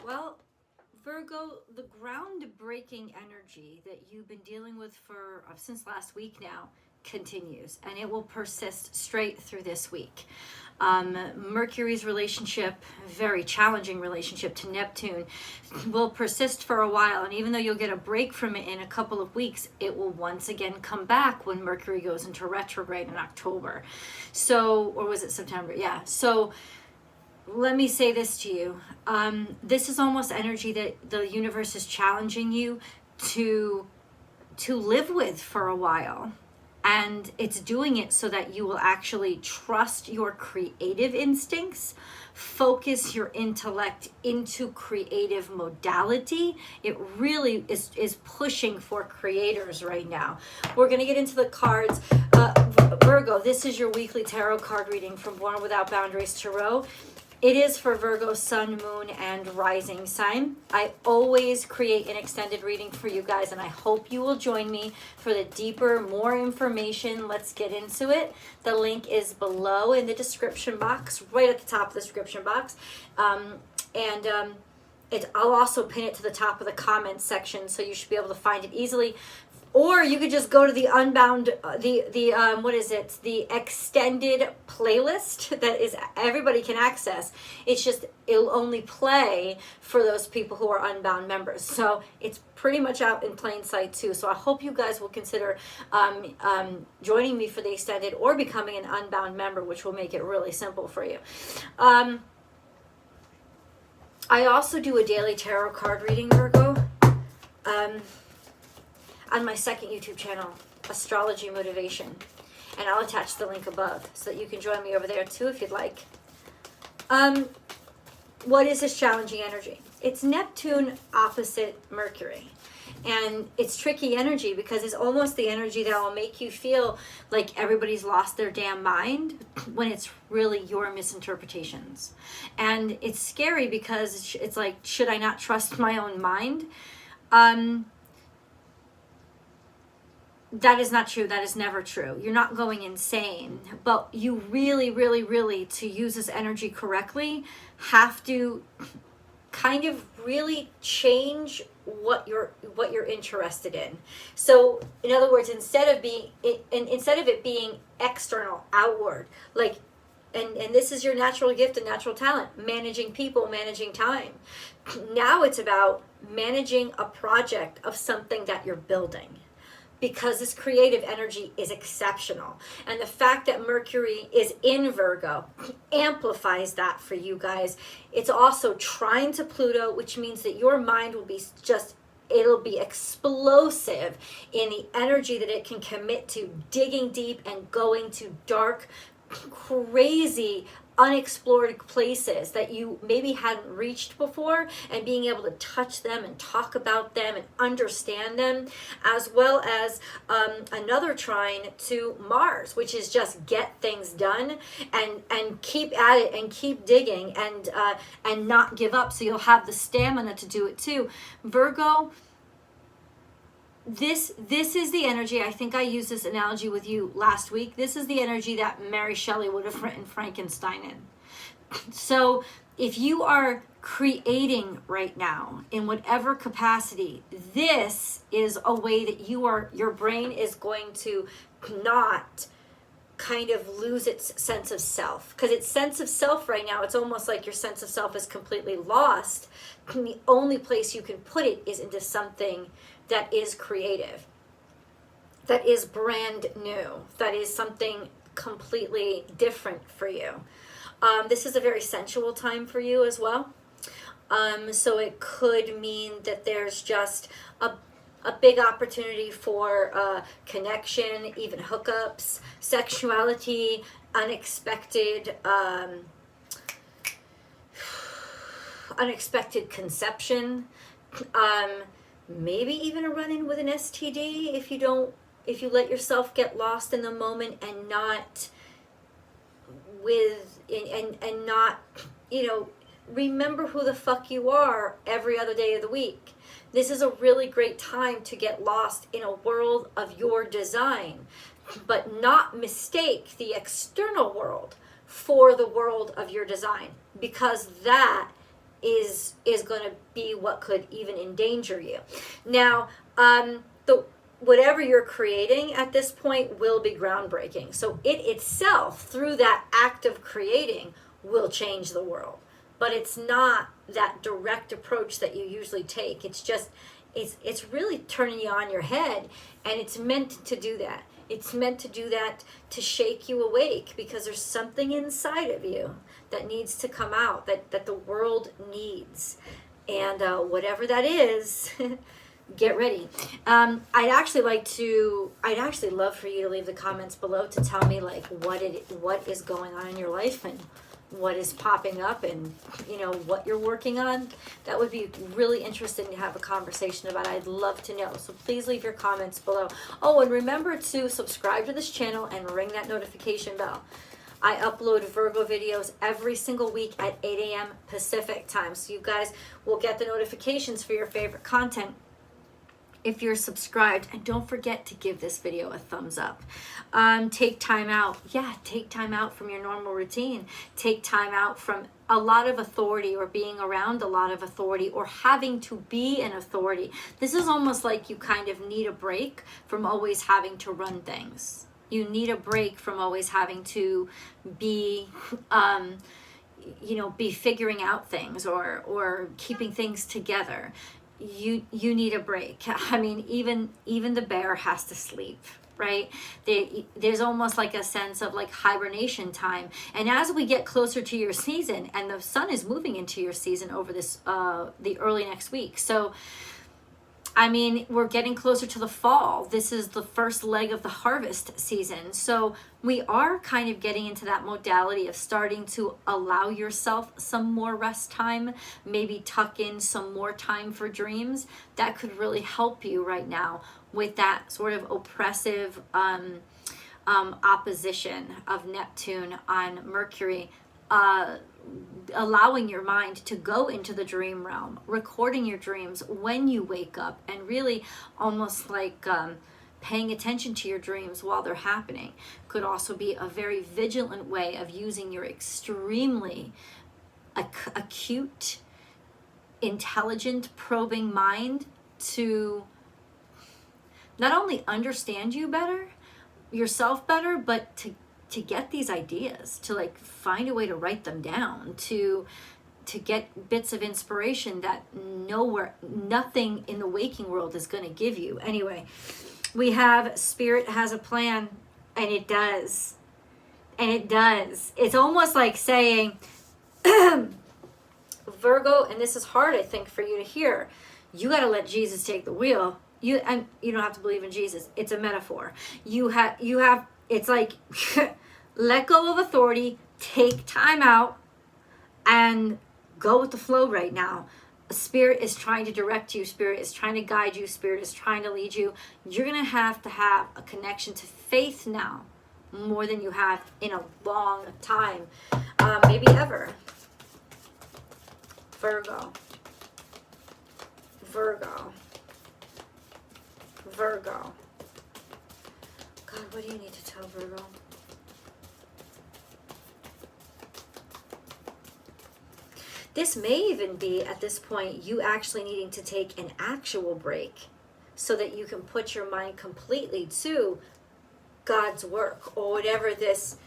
Well, Virgo, the groundbreaking energy that you've been dealing with for since last week now continues, and it will persist straight through this week. Mercury's relationship, very challenging relationship to Neptune, will persist for a while, and even though you'll get a break from it in a couple of weeks, it will once again come back when Mercury goes into retrograde in October. So, or was it September? Yeah. So let me say this to you. This is almost energy that the universe is challenging you to live with for a while. And it's doing it so that you will actually trust your creative instincts, focus your intellect into creative modality. It really is pushing for creators right now. We're going to get into the cards. Virgo, this is your weekly tarot card reading from Born Without Boundaries Tarot. It is for Virgo, sun, moon, and rising sign. I always create an extended reading for you guys, and I hope you will join me for the deeper, more information. Let's get into it. The link is below in the description box, right at the top of the description box. I'll also pin it to the top of the comments section, so you should be able to find it easily. Or you could just go to the Unbound, the extended playlist that is everybody can access. It's just, it'll only play for those people who are Unbound members. So it's pretty much out in plain sight too. So I hope you guys will consider joining me for the extended or becoming an Unbound member, which will make it really simple for you. I also do a daily tarot card reading, Virgo. On my second YouTube channel, Astrology Motivation. And I'll attach the link above so that you can join me over there too if you'd like. What is this challenging energy? It's Neptune opposite Mercury. And it's tricky energy because it's almost the energy that will make you feel like everybody's lost their damn mind when it's really your misinterpretations. And it's scary because it's like, should I not trust my own mind? That is not true. That is never true. You're not going insane. But you really, really, really, to use this energy correctly, have to kind of really change what you're interested in. So, in other words, instead of it being external, outward, like, and this is your natural gift and natural talent, managing people, managing time. Now it's about managing a project of something that you're building, because this creative energy is exceptional. And the fact that Mercury is in Virgo amplifies that for you guys. It's also trine to Pluto, which means that your mind will be it'll be explosive in the energy that it can commit to digging deep and going to dark, crazy, unexplored places that you maybe hadn't reached before, and being able to touch them and talk about them and understand them, as well as another trine to Mars, which is just get things done and keep at it and keep digging and not give up, so you'll have the stamina to do it too. Virgo, this is the energy, I think I used this analogy with you last week. This is the energy that Mary Shelley would have written Frankenstein in. So if you are creating right now in whatever capacity, this is a way that your brain is going to not kind of lose its sense of self. Because its sense of self right now, it's almost like your sense of self is completely lost. And the only place you can put it is into something that is creative, that is brand new, that is something completely different for you. This is a very sensual time for you as well. So it could mean that there's just a big opportunity for connection, even hookups, sexuality, unexpected conception, maybe even a run-in with an STD if you let yourself get lost in the moment and not remember who the fuck you are every other day of the week. This is a really great time to get lost in a world of your design, but not mistake the external world for the world of your design, because that is going to be what could even endanger you. Now, whatever you're creating at this point will be groundbreaking. So it itself, through that act of creating, will change the world. But it's not that direct approach that you usually take. It's just, it's really turning you on your head, and it's meant to do that. It's meant to do that to shake you awake, because there's something inside of you that needs to come out, that the world needs. And whatever that is, get ready. I'd actually love for you to leave the comments below to tell me like what is going on in your life and what is popping up, and what you're working on. That would be really interesting to have a conversation about. I'd love to know. So please leave your comments below. Oh, and remember to subscribe to this channel and ring that notification bell. I upload Virgo videos every single week at 8 a.m. Pacific time. So you guys will get the notifications for your favorite content if you're subscribed. And don't forget to give this video a thumbs up. Take time out. Yeah, take time out from your normal routine. Take time out from a lot of authority, or being around a lot of authority, or having to be an authority. This is almost like you kind of need a break from always having to run things. You need a break from always having to be be figuring out things or keeping things together. You need a break. I mean, even the bear has to sleep, right? There's almost like a sense of like hibernation time. And as we get closer to your season, and the sun is moving into your season over this the early next week. So I mean, we're getting closer to the fall. This is the first leg of the harvest season. So we are kind of getting into that modality of starting to allow yourself some more rest time, maybe tuck in some more time for dreams. That could really help you right now with that sort of oppressive opposition of Neptune on Mercury. Allowing your mind to go into the dream realm, recording your dreams when you wake up, and really almost like paying attention to your dreams while they're happening. Could also be a very vigilant way of using your extremely acute, intelligent, probing mind to not only understand yourself better, but to get these ideas, to like find a way to write them down, to get bits of inspiration that nothing in the waking world is going to give you. Anyway, we have Spirit has a plan, and it does. And it does. It's almost like saying, Virgo, and this is hard, I think, for you to hear, you got to let Jesus take the wheel. You don't have to believe in Jesus. It's a metaphor. You have, it's like, let go of authority, take time out, and go with the flow right now. Spirit is trying to direct you. Spirit is trying to guide you. Spirit is trying to lead you. You're going to have a connection to faith now, more than you have in a long time, maybe ever. Virgo. God, what do you need to tell Virgo? This may even be, at this point, you actually needing to take an actual break so that you can put your mind completely to God's work, or whatever this,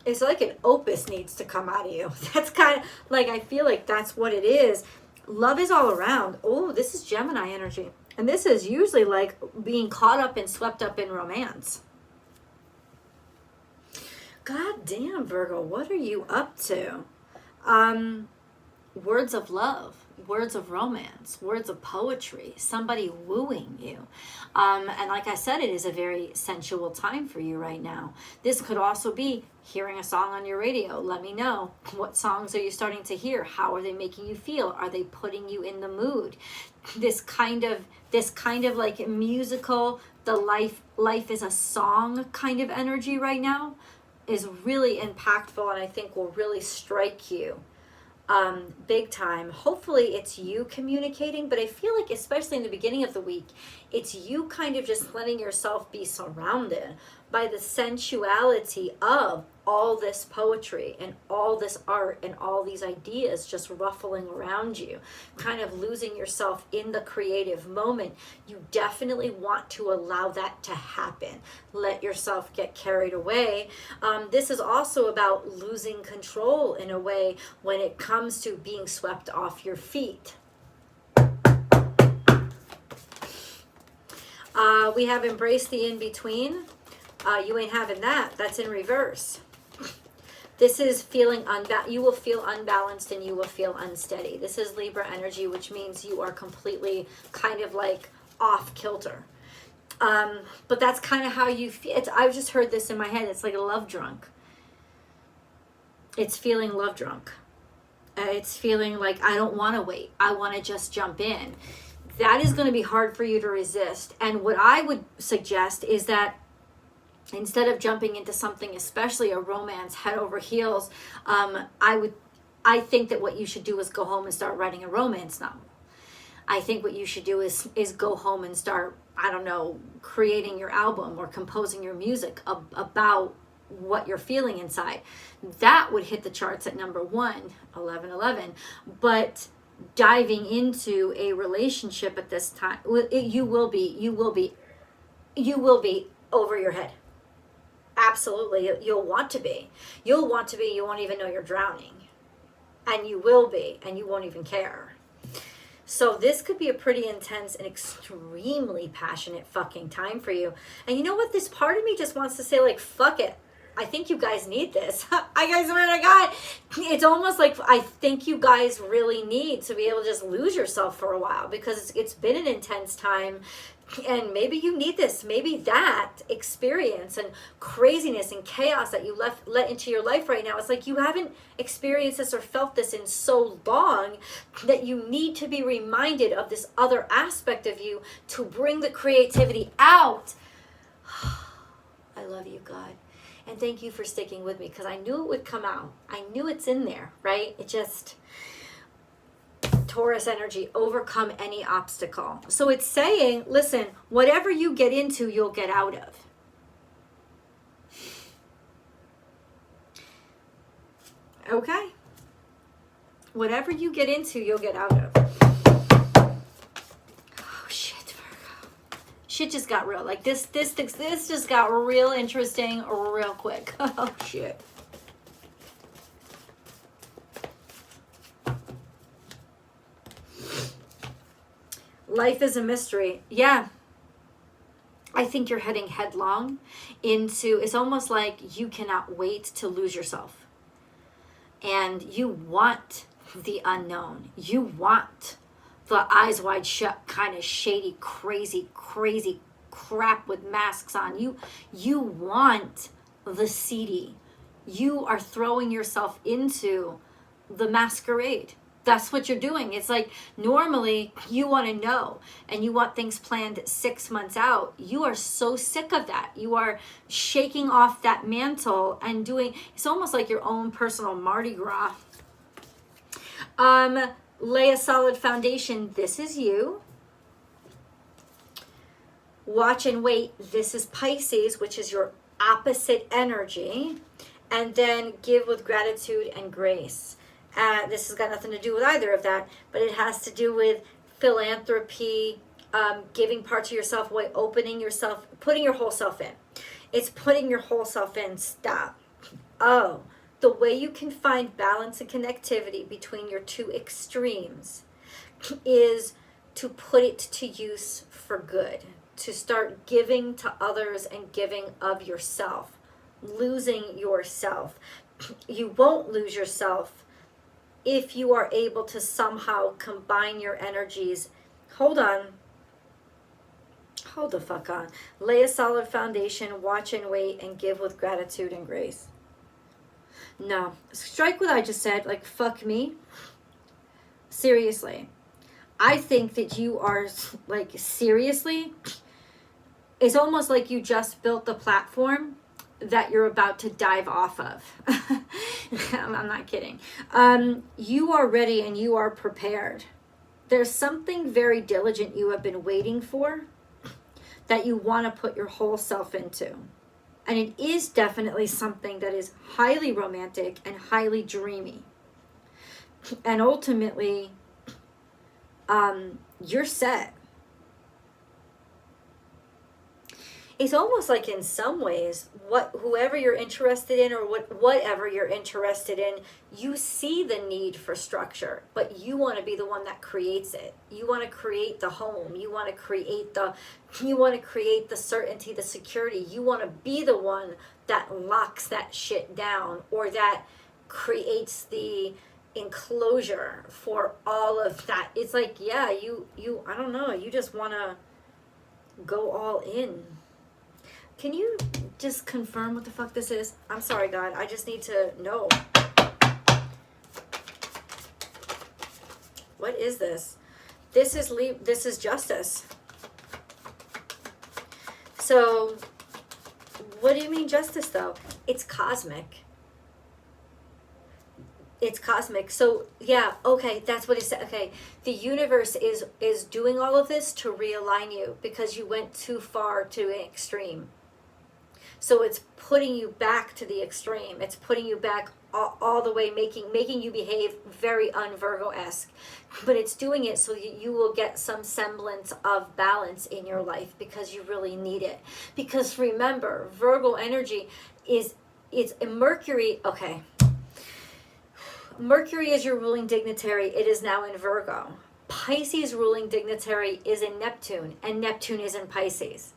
it's like an opus needs to come out of you. That's kind of like, I feel like that's what it is. Love is all around. Oh, this is Gemini energy. And this is usually like being caught up and swept up in romance. God damn, Virgo, what are you up to? Words of love, words of romance, words of poetry, somebody wooing you. And like I said, it is a very sensual time for you right now. This could also be hearing a song on your radio. Let me know, what songs are you starting to hear? How are they making you feel? Are they putting you in the mood? This kind of like musical, the life is a song kind of energy right now is really impactful, and I think will really strike you big time. Hopefully it's you communicating, but I feel like especially in the beginning of the week, it's you kind of just letting yourself be surrounded by the sensuality of all this poetry and all this art and all these ideas just ruffling around you, kind of losing yourself in the creative moment, you definitely want to allow that to happen. Let yourself get carried away. This is also about losing control in a way when it comes to being swept off your feet. We have embraced the in-between. You ain't having that. That's in reverse. This is feeling you will feel unbalanced and you will feel unsteady. This is Libra energy, which means you are completely kind of like off kilter. But that's kind of how you feel. I've just heard this in my head. It's like a love drunk. It's feeling love drunk. It's feeling like I don't want to wait. I want to just jump in. That is going to be hard for you to resist. And what I would suggest is that instead of jumping into something, especially a romance head over heels, I think that what you should do is go home and start writing a romance novel. I think what you should do is go home and start, I don't know, creating your album or composing your music about what you're feeling inside. That would hit the charts at number 1, 1111. But diving into a relationship at this time, you will be over your head. Absolutely. You'll want to be. You won't even know you're drowning. And you will be, and you won't even care. So this could be a pretty intense and extremely passionate fucking time for you. And you know what? This part of me just wants to say, like, fuck it. I think you guys need this. I swear to God. It's almost like I think you guys really need to be able to just lose yourself for a while, because it's been an intense time. And maybe you need this. Maybe that experience and craziness and chaos that you let into your life right now, it's like you haven't experienced this or felt this in so long that you need to be reminded of this other aspect of you to bring the creativity out. I love you, God. And thank you for sticking with me, because I knew it would come out. I knew it's in there, right? It just... Taurus energy, overcome any obstacle. So it's saying, listen, whatever you get into, you'll get out of. Okay? Whatever you get into, you'll get out of. Oh, shit, Virgo. Shit just got real. Like, this just got real interesting real quick. Oh, shit. Life is a mystery. Yeah. I think you're heading headlong into, it's almost like you cannot wait to lose yourself. And you want the unknown. You want the eyes wide shut, kind of shady, crazy crap with masks on. You want the seedy. You are throwing yourself into the masquerade. That's what you're doing. It's like normally you want to know and you want things planned 6 months out. You are so sick of that. You are shaking off that mantle and doing, it's almost like your own personal Mardi Gras. Lay a solid foundation. This is you. Watch and wait. This is Pisces, which is your opposite energy. And then give with gratitude and grace. This has got nothing to do with either of that, but it has to do with philanthropy, giving parts of yourself away, opening yourself, putting your whole self in. It's putting your whole self in. Stop. Oh, the way you can find balance and connectivity between your two extremes is to put it to use for good, to start giving to others and giving of yourself, losing yourself. You won't lose yourself if you are able to somehow combine your energies. Hold on. Hold the fuck on. Lay a solid foundation, watch and wait, and give with gratitude and grace. No. Strike what I just said. Like, fuck me. Seriously. I think that you are, like, seriously, it's almost like you just built the platform that you're about to dive off of. I'm not kidding. You are ready and you are prepared. There's something very diligent you have been waiting for that you want to put your whole self into. And it is definitely something that is highly romantic and highly dreamy. And ultimately, you're set. It's almost like in some ways, whoever you're interested in, or whatever you're interested in, you see the need for structure, but you want to be the one that creates it. You want to create the home. You want to create the certainty, the security. You want to be the one that locks that shit down, or that creates the enclosure for all of that. It's like, yeah, you I don't know, you just want to go all in. Can you just confirm what the fuck this is? I'm sorry, God. I just need to know. What is this? This is justice. So, what do you mean justice, though? It's cosmic. It's cosmic. So, yeah, okay, that's what he said. Okay, the universe is doing all of this to realign you because you went too far to an extreme. So it's putting you back to the extreme. It's putting you back all the way, making you behave very un-Virgo-esque. But it's doing it so that you will get some semblance of balance in your life because you really need it. Because remember, Virgo energy it's Mercury. Okay. Mercury is your ruling dignitary. It is now in Virgo. Pisces ruling dignitary is in Neptune, and Neptune is in Pisces.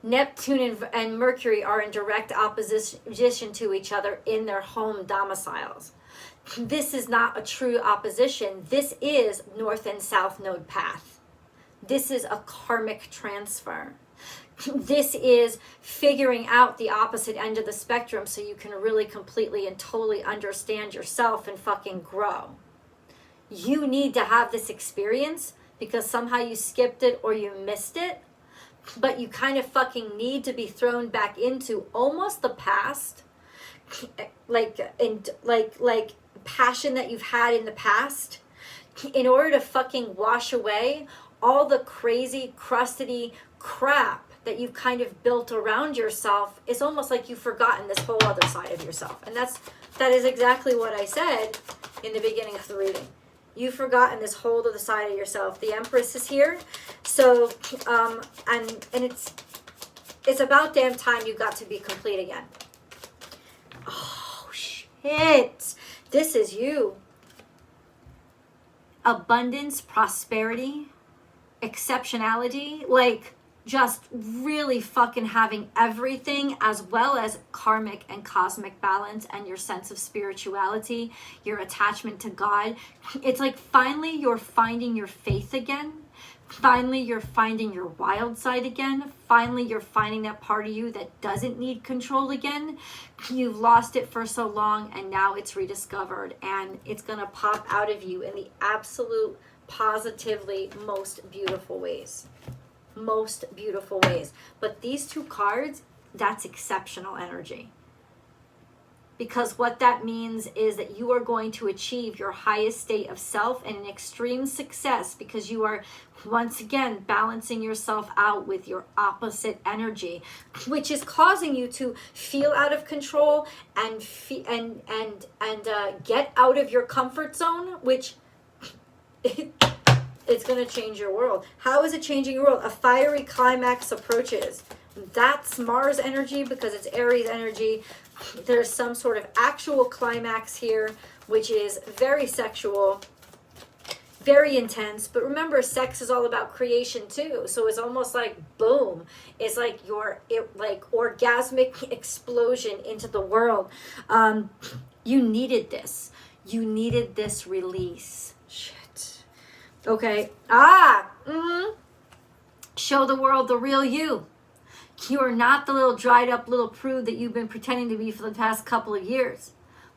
Neptune and Mercury are in direct opposition to each other in their home domiciles. This is not a true opposition. This is north and south node path. This is a karmic transfer. This is figuring out the opposite end of the spectrum so you can really completely and totally understand yourself and fucking grow. You need to have this experience because somehow you skipped it or you missed it. But you kind of fucking need to be thrown back into almost the past, like passion that you've had in the past, in order to fucking wash away all the crazy, crustedy crap that you've kind of built around yourself. It's almost like you've forgotten this whole other side of yourself. And that is exactly what I said in the beginning of the reading. You've forgotten this whole other side of yourself. The Empress is here. So, and it's about damn time you got to be complete again. Oh, shit. This is you. Abundance, prosperity, exceptionality, like just really fucking having everything, as well as karmic and cosmic balance and your sense of spirituality, your attachment to God. It's like finally you're finding your faith again. Finally you're finding your wild side again. Finally you're finding that part of you that doesn't need control again. You've lost it for so long and now it's rediscovered, and it's gonna pop out of you in the absolute positively most beautiful ways. Most beautiful ways. But these two cards, that's exceptional energy. Because what that means is that you are going to achieve your highest state of self and an extreme success, because you are once again balancing yourself out with your opposite energy, which is causing you to feel out of control and get out of your comfort zone, which it's going to change your world. How is it changing your world? A fiery climax approaches. That's Mars energy because it's Aries energy. There's some sort of actual climax here, which is very sexual, very intense. But remember, sex is all about creation too. So it's almost like boom. It's like like orgasmic explosion into the world. You needed this. You needed this release. Shit. Okay. Show the world the real you. You are not the little dried up little prude that you've been pretending to be for the past couple of years.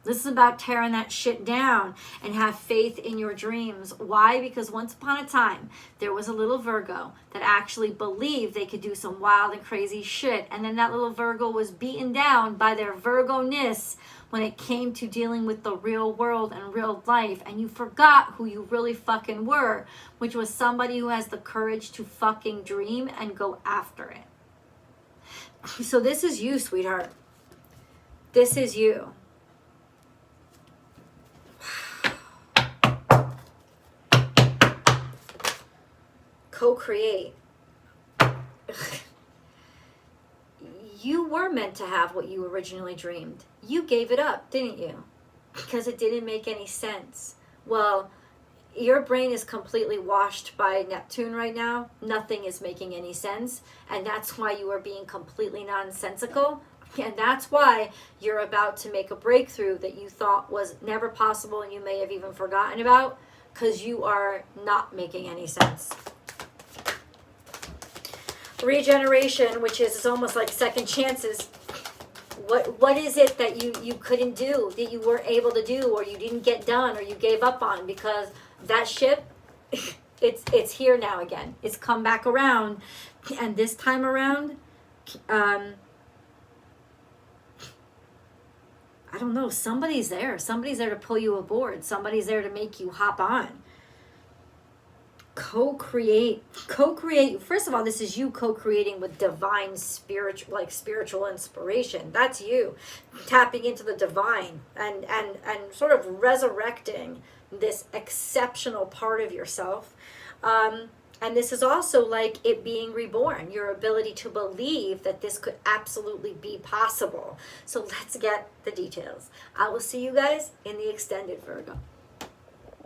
This is about tearing that shit down and have faith in your dreams. Why? Because once upon a time, there was a little Virgo that actually believed they could do some wild and crazy shit. And then that little Virgo was beaten down by their Virgo-ness when it came to dealing with the real world and real life, and you forgot who you really fucking were, which was somebody who has the courage to fucking dream and go after it. So this is you, sweetheart. This is you. Co-create. You were meant to have what you originally dreamed. You gave it up, didn't you? Because it didn't make any sense. Well, your brain is completely washed by Neptune right now. Nothing is making any sense. And that's why you are being completely nonsensical. And that's why you're about to make a breakthrough that you thought was never possible and you may have even forgotten about, because you are not making any sense. Regeneration, which is almost like second chances. What is it that you couldn't do, that you weren't able to do, or you didn't get done, or you gave up on? Because that ship, it's here now again. It's come back around, and this time around, I don't know, somebody's there. Somebody's there to pull you aboard. Somebody's there to make you hop on. Co-create. First of all, this is you co-creating with divine spiritual inspiration. That's you tapping into the divine and sort of resurrecting this exceptional part of yourself. And this is also like it being reborn, your ability to believe that this could absolutely be possible. So let's get the details. I will see you guys in the extended Virgo.